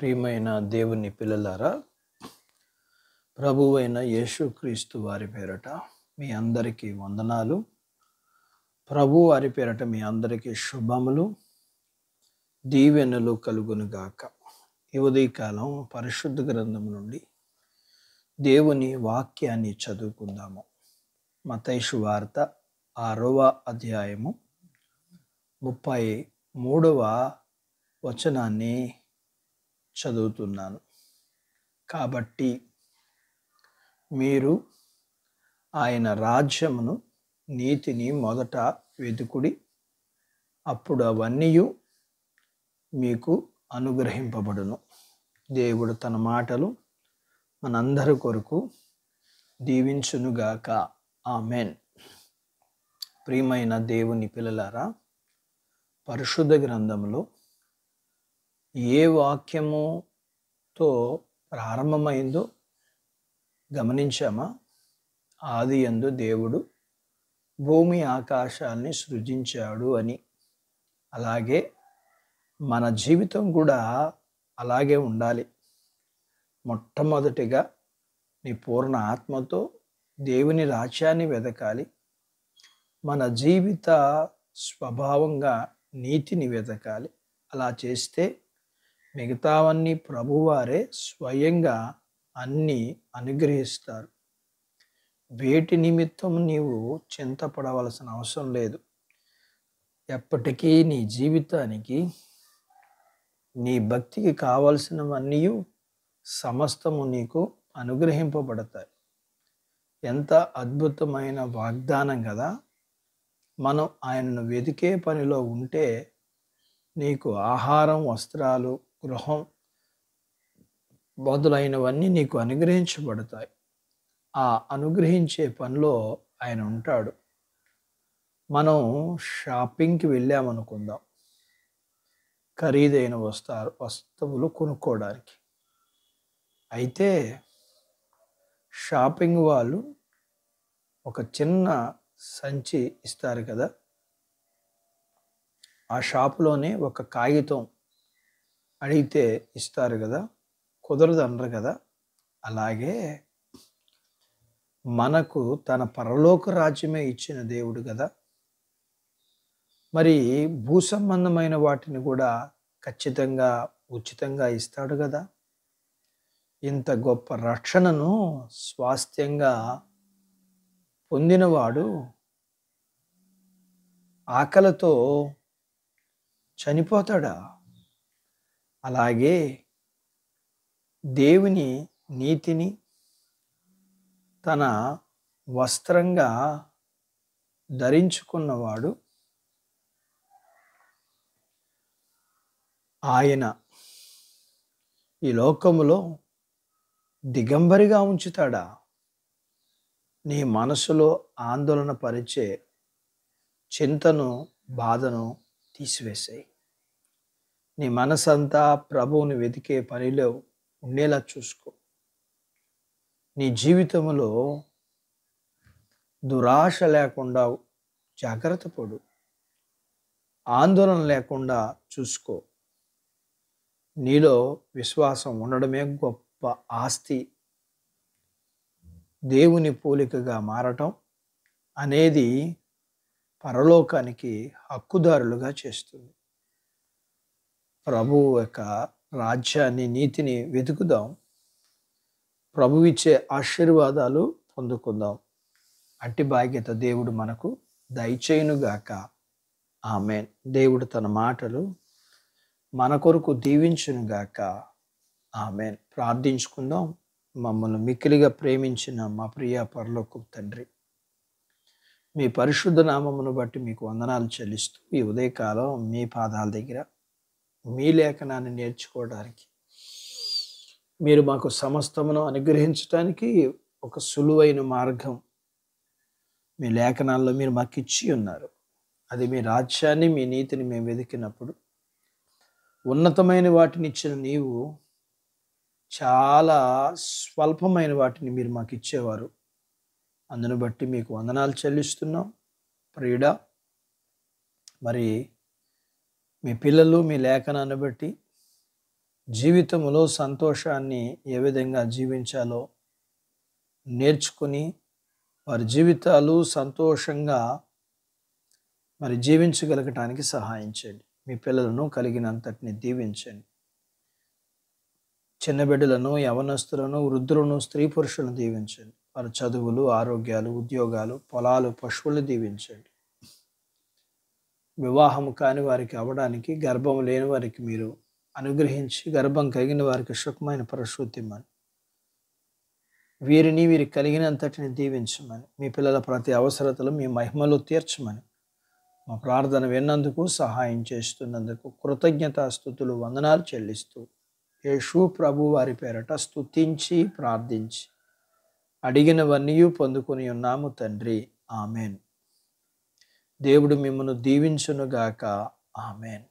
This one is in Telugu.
ప్రియమైన దేవుని పిల్లలారా, ప్రభువైన యేసుక్రీస్తు వారి పేరట మీ అందరికీ వందనాలు. ప్రభు వారి పేరట మీ అందరికీ శుభములు, దీవెనలు కలుగునుగాక. ఈ ఉదయకాలం పరిశుద్ధ గ్రంథం నుండి దేవుని వాక్యాన్ని చదువుకుందాము. మత్తయి సువార్త 6వ అధ్యాయము 33వ వచనాన్ని చదువుతున్నాను. కాబట్టి మీరు ఆయన రాజ్యమును నీతిని మొదట వెతుకుడి, అప్పుడు అవన్నీ మీకు అనుగ్రహింపబడును. దేవుడు తన మాటలు మనందరి కొరకు దీవించునుగాక. ఆమెన్. ప్రియమైన దేవుని పిల్లలారా, పరిశుద్ధ గ్రంథంలో ఏ వాక్యముతో ప్రారంభమైందో గమనించామా? ఆదియందు దేవుడు భూమి ఆకాశాన్ని సృజించాడు అని. అలాగే మన జీవితం కూడా అలాగే ఉండాలి. మొట్టమొదటిగా నీ పూర్ణ ఆత్మతో దేవుని రాజ్యాన్ని వెతకాలి. మన జీవిత స్వభావంగా నీతిని వెతకాలి. అలా చేస్తే మిగతావన్నీ ప్రభువారే స్వయంగా అన్నీ అనుగ్రహిస్తారు. వేటి నిమిత్తం నీవు చింతపడవలసిన అవసరం లేదు. ఎప్పటికీ నీ జీవితానికి, నీ భక్తికి కావలసినవన్నీ సమస్తము నీకు అనుగ్రహింపబడతాయి. ఎంత అద్భుతమైన వాగ్దానం కదా! మనం ఆయనను వెతికే పనిలో ఉంటే నీకు ఆహారం, వస్త్రాలు, గృహం మొదలైనవన్నీ నీకు అనుగ్రహించబడతాయి. ఆ అనుగ్రహించే పనిలో ఆయన ఉంటాడు. మనం షాపింగ్కి వెళ్ళామనుకుందాం, ఖరీదైన వస్తువులు కొనుక్కోవడానికి. అయితే షాపింగ్ వాళ్ళు ఒక చిన్న సంచి ఇస్తారు కదా, ఆ షాపులోనే ఒక కాగితం అడిగితే ఇస్తారు కదా, కుదరదు అనరు కదా. అలాగే మనకు తన పరలోక రాజ్యమే ఇచ్చిన దేవుడు కదా, మరి భూ సంబంధమైన వాటిని కూడా ఖచ్చితంగా ఉచితంగా ఇస్తాడు కదా. ఇంత గొప్ప రక్షణను స్వాస్థ్యంగా పొందినవాడు ఆకలితో చనిపోతాడా? అలాగే దేవుని నీతిని తన వస్త్రంగా ధరించుకున్నవాడు ఆయన ఈ లోకములో దిగంబరిగా ఉంచుతాడా? నీ మనసులో ఆందోళన పరిచే చింతను, బాధను తీసివేసాయి. నీ మనసంతా ప్రభువుని వెతికే పనిలో ఉండేలా చూసుకో. నీ జీవితంలో దురాశ లేకుండా జాగ్రత్త పడు. ఆందోళన లేకుండా చూసుకో. నీలో విశ్వాసం ఉండడమే గొప్ప ఆస్తి. దేవుని పోలికగా మారటం అనేది పరలోకానికి హక్కుదారులుగా చేస్తుంది. ప్రభువు యొక్క రాజ్యాన్ని, నీతిని వెతుకుదాం. ప్రభువు ఇచ్చే ఆశీర్వాదాలు పొందుకుందాం. అట్టి భాగ్యత దేవుడు మనకు దయచేయునుగాక. ఆమెన్. దేవుడు తన మాటలు మన కొరకు దీవించునుగాక. ఆమెన్. ప్రార్థించుకుందాం. మమ్మల్ని మిక్కిలిగా ప్రేమించిన మా ప్రియ పరలోకపు తండ్రి, మీ పరిశుద్ధ నామమును బట్టి మీకు వందనాలు చెల్లిస్తూ ఈ ఉదయకాలం మీ పాదాల దగ్గర మీ లేఖనాన్ని నేర్చుకోవడానికి, మీరు మాకు సమస్తమును అనుగ్రహించడానికి ఒక సులువైన మార్గం మీ లేఖనాల్లో మీరు మాకు ఇచ్చి ఉన్నారు. అది మీ రాజ్యాన్ని, మీ నీతిని మేము వెతికినప్పుడు ఉన్నతమైన వాటిని ఇచ్చిన నీవు చాలా స్వల్పమైన వాటిని మీరు మాకు ఇచ్చేవారు. అందును బట్టి మీకు వందనాలు చెల్లిస్తున్నాం. ప్రియుడా, మరి మీ పిల్లలు మీ లేఖనాన్ని బట్టి జీవితంలో సంతోషాన్ని ఏ విధంగా జీవించాలో నేర్చుకుని వారి జీవితాలు సంతోషంగా జీవించగలగటానికి సహాయం చేయండి. మీ పిల్లలను కలిగినంతటిని దీవించండి. చిన్న బిడ్డలను, యవనస్తులను, వృద్ధులను, స్త్రీ పురుషులను దీవించండి. వారి చదువులు, ఆరోగ్యాలు, ఉద్యోగాలు, పొలాలు, పశువులను దీవించండి. వివాహం కాని వారికి అవ్వడానికి, గర్భం లేని వారికి మీరు అనుగ్రహించి, గర్భం కలిగిన వారికి సుఖమైన ప్రసూతిమ్మని, వీరిని వీరికి కలిగినంతటిని దీవించమని, మీ పిల్లల ప్రతి అవసరతలు మీ మహిమలో తీర్చమని, మా ప్రార్థన విన్నందుకు, సహాయం చేస్తున్నందుకు కృతజ్ఞతాస్తుతులు, వందనాలు చెల్లిస్తూ యేసు ప్రభు వారి పేరట స్తుతించి ప్రార్థించి అడిగినవన్నీ పొందుకొని ఉన్నాము తండ్రి. ఆమెన్. దేవుడు మిమ్మల్ని దీవించునుగాక. ఆమెన్.